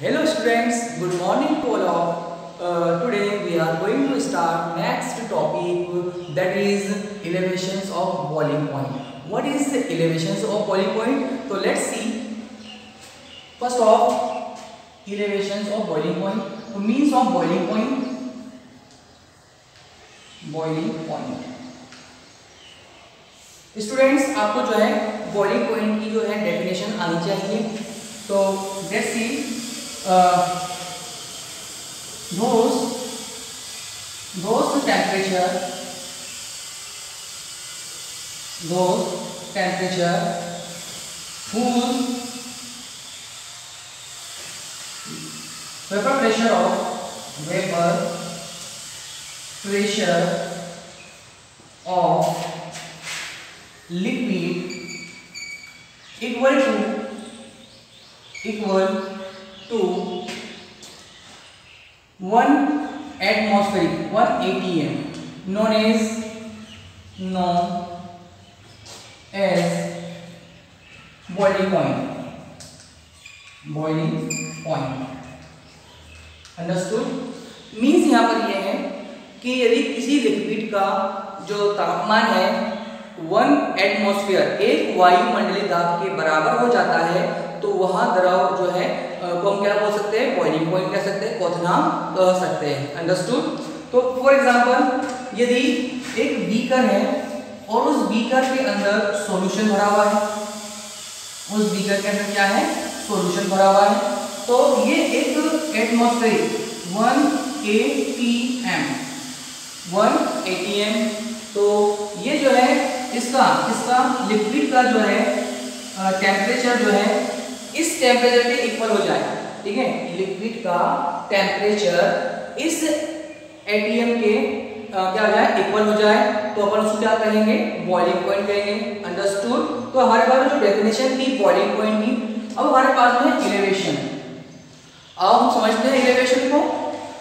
Hello students, good morning to all of. Today we are going to start next topic, that is elevations of boiling point. What is the elevations of boiling point? So let's see. First off, elevations of boiling point. So means of boiling point. Boiling point. Students आपको जो है boiling point की जो है definition आनी चाहिए. तो let's see those temperature whose vapor pressure of liquid equal to 1 atmospheric 1 atm known as boiling point. Understood. Means यहाँ पर यह है कि यदि किसी लिक्विड का जो तापमान है 1 एटमॉस्फेयर, एक वायुमंडलीय दाब के बराबर हो जाता है, तो वहां द्रव जो है को हम क्या बोल सकते हैं, बॉइलिंग पॉइंट कह सकते हैं, क्वथनांक कह सकते हैं. अंडरस्टूड. तो फॉर एग्जांपल यदि एक बीकर है और उस बीकर के अंदर सॉल्यूशन भरा हुआ है, उस बीकर के अंदर क्या है, सॉल्यूशन भरा हुआ है, तो ये एक एटमॉस्फेरिक 1 atm. तो ये जो है इसका लिक्विड का जो है टेम्परेचर जो है इस टेम्परेचर के इक्वल हो जाए. ठीक है, लिक्विड का टेम्परेचर इस एटीएम के क्या हो जाए, इक्वल हो जाए, तो अपन उसको क्या कहेंगे, बॉइलिंग पॉइंट कहेंगे. अंडरस्टूड. तो हमारे पास जो डेफिनेशन थी बॉइलिंग पॉइंट की, अब हमारे पास में इलेवेशन. अब हम समझते हैं इलेवेशन को.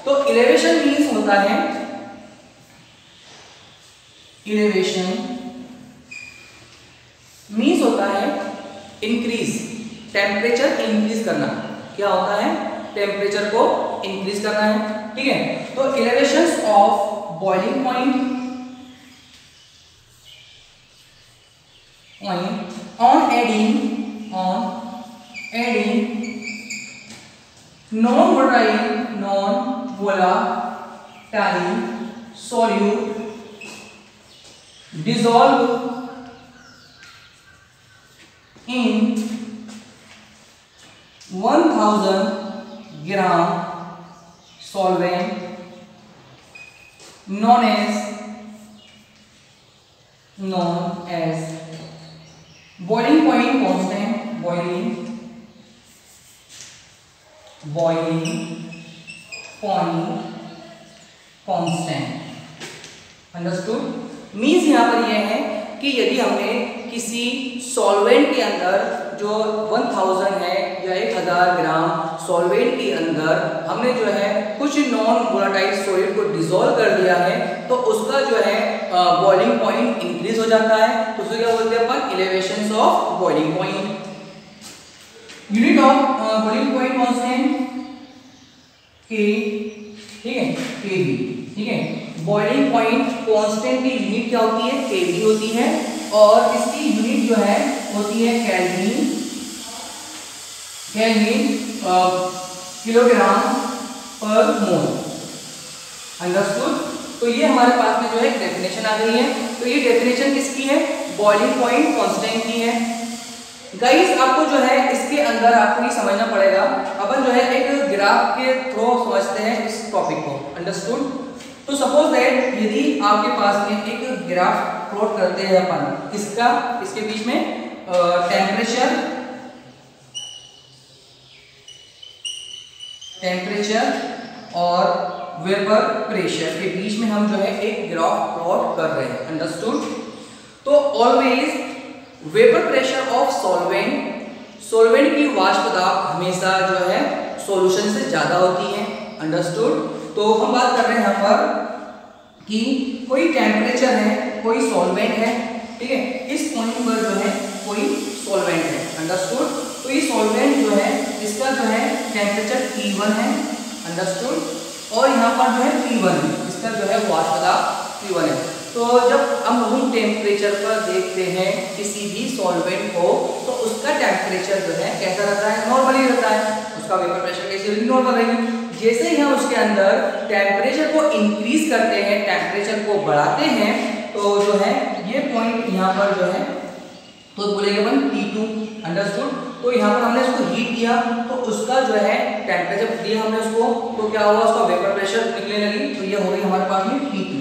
तो इलेवेशन मीन्स होता है, इलेवेशन मीन्स होता है इंक्रीज, टेम्परेचर इंक्रीज करना. क्या होता है, टेम्परेचर को इंक्रीज करना है. ठीक है. तो elevations of boiling point on adding non-volatile solute dissolved in 1000 gram solvent known as boiling point constant. boiling point constant. Understood. Means यहाँ पर यह है कि यदि हमने किसी सॉल्वेंट के अंदर जो 1000 है या 1000 ग्राम सॉल्वेंट के अंदर हमने जो है कुछ नॉन वोलेटाइल सॉलिड को डिसॉल्व कर दिया है, तो उसका जो है बॉइलिंग पॉइंट इंक्रीज हो जाता है. तो उसको क्या बोलते हैं अपन, elevations of boiling point. Unit of boiling point constant के. ठीक है, केवी. ठीक है. बॉइलिंग पॉइंट कांस्टेंट की यूनिट क्या होती है, केवी होती है, और इसकी यूनिट जो है होती है केल्विन किलोग्राम पर मोल. अंडरस्टूड. तो ये हमारे पास में जो है डेफिनेशन आ गई है. तो ये डेफिनेशन किसकी है, बॉइलिंग पॉइंट कांस्टेंट की है. गाइस आपको जो है इसके अंदर आपको ये समझना पड़ेगा, अपन जो है एक ग्राफ के थ्रू समझते हैं इस टॉपिक को. अंडरस्टूड. तो सपोज दैट यदि आपके पास में एक ग्राफ प्लॉट करते हैं अपन, किसका, इसके बीच में टेम्परेचर और वेपर प्रेशर के बीच में हम जो है एक ग्राफ प्लॉट कर रहे हैं. अंडरस्टूड. तो always vapour pressure of solvent की वाष्प दाब हमेशा जो है सॉल्यूशन से ज्यादा होती है. अंडरस्टूड. तो हम बात कर रहे हैं यहाँ पर कि कोई टेम्परेचर है, कोई सॉल्वेंट है. ठीक है, इस पॉइंट पर जो है कोई सॉल्वेंट है. अंडरस्टूड. तो ये सॉल्वेंट जो है इसका जो है टेम्परेचर T1 है, अंडरस्टूड, और यहाँ पर जो है P1 है, इसका जो है वाष्प दाब P1 है। तो जब हम रूम टेम्परेचर पर देखते हैं किसी भी सॉल्वेंट को, तो उसका टेम्परेचर जो है कैसा रहता है, नॉर्मली रहता है, उसका वेपर प्रेशर कैसी होगी, नॉर्मल रहेगी। जैसे ही हम उसके अंदर टेम्परेचर को इंक्रीज करते हैं, टेम्परेचर को बढ़ाते हैं, तो जो है ये पॉइंट यहाँ पर जो है तो बोलेंगे अपन T2, अंडरस्टूड। तो यहाँ पर हमने इसको हीट किया तो उसका जो है टेम्परेचर दिया हमने उसको, तो क्या हुआ, उसका वेपर प्रेशर निकलने लगी, तो ये हो गई हमारे पास में T2,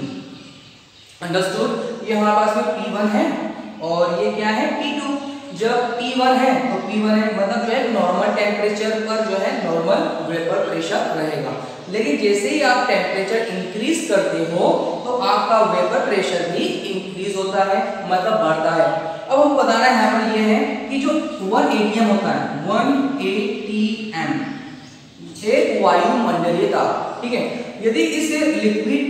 अंडरस्टूड। ये हमारे पास में P1 है और ये क्या है P2। जब P1 है तो P1 है मतलब जो है नॉर्मल टेम्परेचर पर जो है नॉर्मल वेपर प्रेशर रहेगा। लेकिन जैसे ही आप टेम्परेचर इंक्रीज करते हो तो आपका वेपर प्रेशर भी इंक्रीज होता है, मतलब बढ़ता है। अब हम बताना है यहाँ पर ये है कि जो 1 atm होता है, 1 atm एक वायुमंडलीय ताप, ठीक है। यदि इस लिक्विड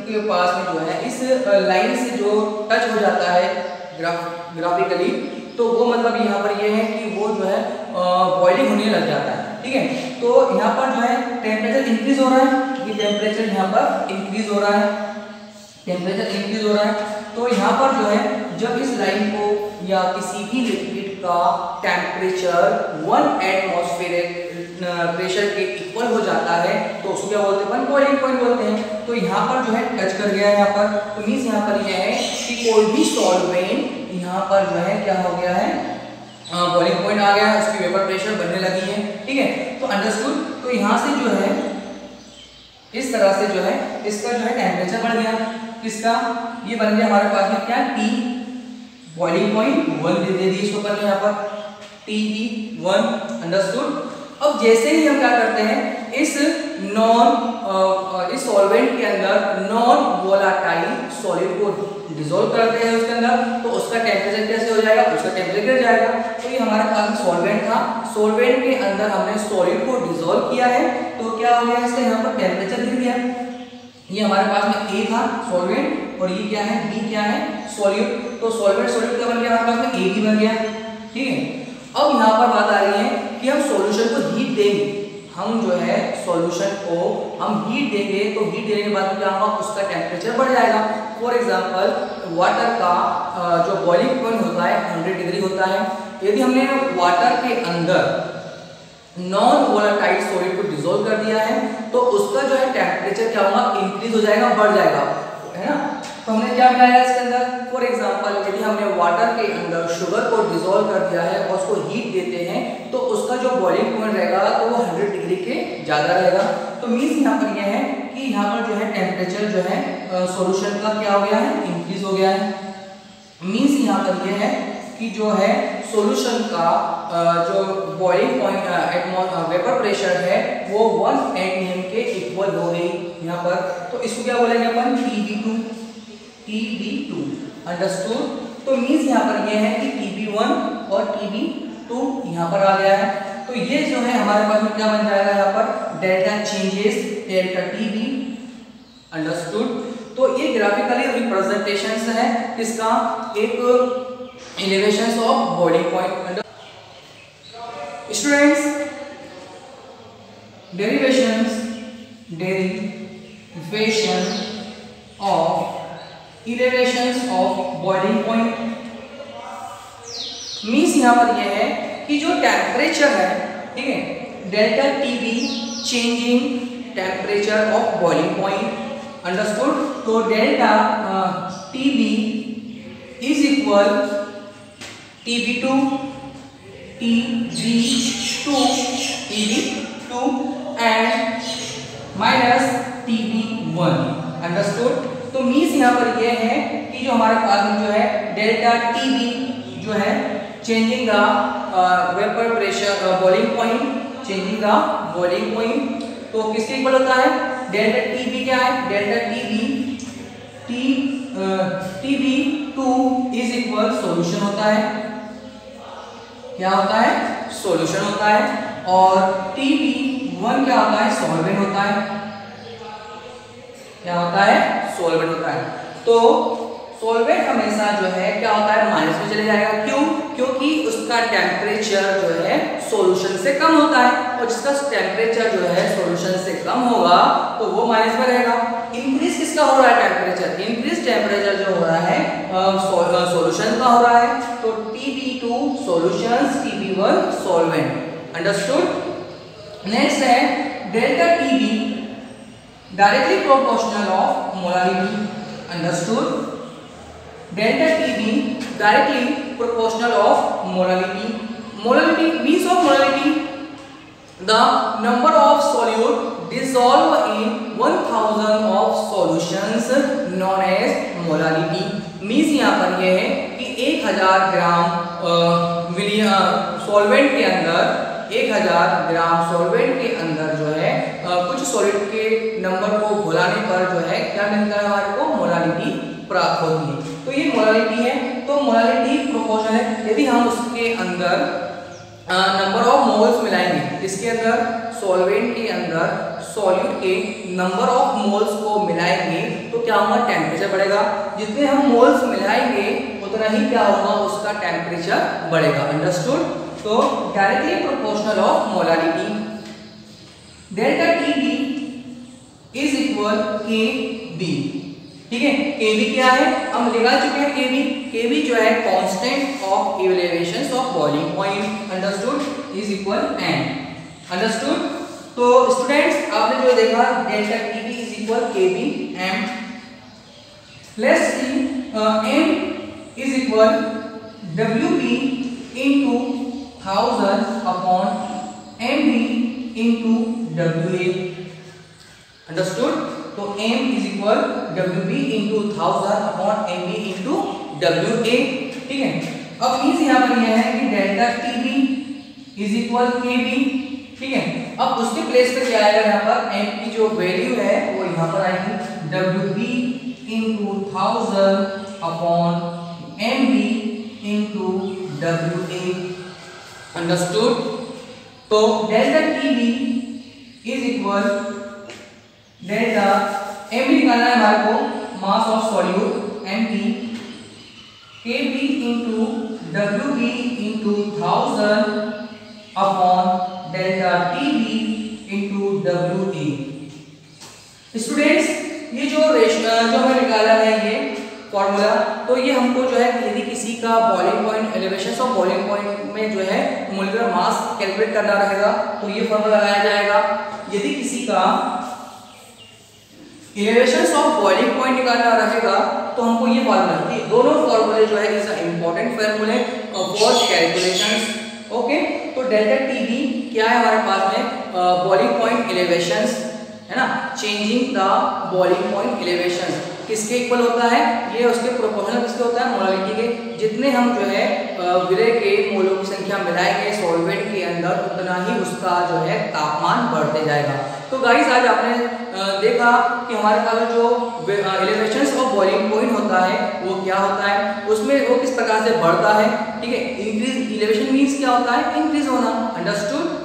के पास में जो है इस लाइन से जो टच हो जाता है ग्राफिकली, तो वो मतलब यहाँ पर ये है कि वो जो है बॉइलिंग होने लग जाता है, ठीक है। तो यहाँ पर जो है टेम्परेचर इंक्रीज हो रहा है, ये टेम्परेचर यहाँ पर इंक्रीज हो रहा है, टेम्परेचर इंक्रीज हो रहा है। तो यहाँ पर जो है जब इस लाइन को या किसी भी लिक्विड का टेम्परेचर 1 एटमॉस्फेरिक प्रेशर के इक्वल हो जाता है तो उसको क्या बोलते हैं, बॉइलिंग पॉइंट बोलते हैं। तो यहाँ पर जो है टच कर गया है यहाँ पर, तो मीन्स यहाँ पर यह है कि कोई भी सॉल्वेंट यहाँ पर जो है क्या हो गया है, बॉइलिंग पॉइंट आ गया है, उसकी वेपर प्रेशर बनने लगी है, ठीक है। तो अंडरस्टूड। तो यहाँ से जो है इस तरह से जो है इसका जो है टेम्परेचर बढ़ गया, किसका, ये बन गया हमारे पास में क्या T, बॉइलिंग पॉइंट 1 दे दी इसको पर यहाँ पर TB1, अंडरस्टूड। अब जैसे ही हम क्या करते हैं इस सॉल्वेंट के अंदर नॉन वोलाटाइल सॉलिड को डिसॉल्व करते हैं उसके अंदर, तो उसका टेम्परेचर कैसे हो जाएगा, उसका टेम्परेचर गिर जाएगा। तो ये हमारे पास सॉल्वेंट था, सॉल्वेंट के अंदर हमने सॉलिड को डिसॉल्व किया है, तो क्या हो गया, इसका यहाँ पर टेम्परेचर गिर गया। ये हमारे पास में A था सॉल्वेंट और ये क्या है, B क्या है, सॉल्यूट। तो सॉल्वेंट सॉल्यूट क्या बन गया हमारे पास में, AB बन गया, ठीक है। अब यहाँ पर बात आ रही है कि हम सॉल्यूशन को हीट देंगे, हम जो है सॉल्यूशन को हम हीट देंगे, तो हीट देने के बाद क्या होगा, उसका टेम्परेचर बढ़ जाएगा। फॉर एग्जांपल वाटर का जो बॉइलिंग पॉइंट होता है 100 डिग्री होता है। यदि हमने वाटर के अंदर नॉन वोलेटाइल सॉलिड को डिसॉल्व कर दिया है तो उसका जो है टेम्परेचर क्या होगा, इंक्रीज हो जाएगा, बढ़ जाएगा, है ना। तो हमने क्या मिलाया इसके अंदर, फॉर एग्जांपल यदि हमने वाटर के अंदर शुगर को डिसॉल्व कर दिया है और उसको हीट देते हैं तो उसका जो बॉइलिंग पॉइंट रहेगा तो वो 100 डिग्री के ज़्यादा रहेगा। तो मीन्स यहाँ पर यह है कि यहाँ पर जो है टेम्परेचर जो है सॉल्यूशन का क्या हो गया है, इंक्रीज हो गया है। मीन्स यहाँ पर यह है कि जो है सॉल्यूशन का जो बॉइलिंग पॉइंट वेपर प्रेशर है वो 1 atm के इक्वल हो गई यहाँ पर। तो इसको क्या बोलेंगे अपन, TB2, अंडरस्टूड। तो मीन्स यहाँ पर यह है कि TB1 और TB2 यहाँ पर आ गया है। तो ये जो है हमारे पास में क्या बन जाएगा यहाँ पर, delta changes delta TB, understood. तो ये ग्राफिकली रिप्रेजेंटेशंस है किसका, एक elevations of boiling point. Students, derivation of elevations of boiling point means यहाँ पर यह है कि जो टेम्परेचर है, ठीक है, delta TB changing temperature of boiling point, understood. तो delta TB is equal TB2 and minus TB1, understood. तो मीन्स यहाँ पर ये है कि जो हमारे पास में जो है डेल्टा TB जो है changing the vapour pressure boiling point, changing the boiling point, तो किसके इक्वल होता है, डेल्टा TB क्या है, delta TB2 is equal solution होता है, क्या होता है, सॉल्यूशन होता है। और TB1 क्या होता है, सॉल्वेंट होता है, क्या होता है, सॉल्वेंट होता है। तो सॉल्वेंट हमेशा जो है क्या होता है, माइनस में चले जाएगा, क्यों, क्योंकि उसका टेम्परेचर जो है सॉल्यूशन से कम होता है, और जिसका टेम्परेचर जो है सॉल्यूशन से कम होगा तो वो माइनस में रहेगा। इंक्रीज किसका हो रहा है टेम्परेचर? इंक्रीज टेम्परेचर जो हो रहा है सॉल्यूशन का हो रहा है, तो TB2 solutions, TB1 solvent. Understood. Next है delta TB directly proportional of molarity. Understood. Delta TB directly proportional of molality. Molality means of molality the number of solute dissolved in 1000 of solutions known as molality. means यहाँ पर यह है कि 1000 ग्राम solvent के अंदर 1000 ग्राम solvent के अंदर जो है कुछ सॉलिड के नंबर को घुलाने पर जो है क्या मिलता है हमारे को? मोलालिटी प्राप्त होती है। तो ये मोलालिटी है, तो मोलालिटी प्रोपोर्शनल है। यदि हम उसके अंदर नंबर ऑफ मोल्स मिलाएंगे, इसके अंदर सॉल्वेंट के अंदर सॉल्यूट के नंबर ऑफ मोल्स को मिलाएंगे तो क्या होगा? टेम्परेचर बढ़ेगा। जितने हम मोल्स मिलाएंगे उतना ही क्या होगा? उसका टेम्परेचर बढ़ेगा। अंडरस्टूड। तो directly proportional of molality. Delta TB is equal KB। ठीक है, KB क्या है? हम लगा चुके हैं KB जो है constant of elevation of boiling point. Understood. Is equal N। Understood. तो स्टूडेंट्स आपने जो देखा delta TB is equal KB M। Let's see M is equal WB into 1000 upon MB into WA। Understood. तो M is equal WB into 1000 upon MB into WA। ठीक है, अब means यहाँ पर यह है कि delta TB is equal KB। ठीक है, अब उसके प्लेस पे क्या आएगा? यहाँ पर M की जो वैल्यू है वो यहाँ पर आएगी WB into 1000 upon MB into WA। Understood. तो delta TB is equal delta MB निकालना है हमारे को, mass of solute MB, KB into WB into 1000 upon delta TB into WA। Students ये जो हमें निकाला है ये फॉर्मूला, तो ये हमको जो है यदि किसी का boiling point elevation of boiling point में जो है मोलिकुलर मास कैलकुलेट करना रहेगा तो ये फॉर्मूला लगाया जाएगा। यदि किसी का एलिवेशन ऑफ बॉइलिंग पॉइंट निकालना रहेगा तो हमको ये फॉर्मूला, ये दोनों फॉर्मूले जो है इज इंपॉर्टेंट फॉर्मूले फॉर कैलकुलेशंस। ओके, तो डेल्टा TB क्या है हमारे पास में? बॉइलिंग पॉइंट एलिवेशंस है ना, changing the boiling point elevations किसके इक्वल होता है? ये उसके प्रोपोर्शनल किसके होता है? मोलालिटी के। जितने हम जो है विलय के मोलों की संख्या मिलाएंगे सॉल्वेंट के अंदर उतना ही उसका जो है तापमान बढ़ते जाएगा। तो गाइस आज आपने देखा कि हमारे पास जो एलिवेशंस ऑफ बॉइलिंग पॉइंट होता है वो क्या होता है, उसमें वो किस प्रकार से बढ़ता है। ठीक है, इंक्रीज एलिवेशन मींस क्या होता है? इंक्रीज होना। अंडरस्टूड।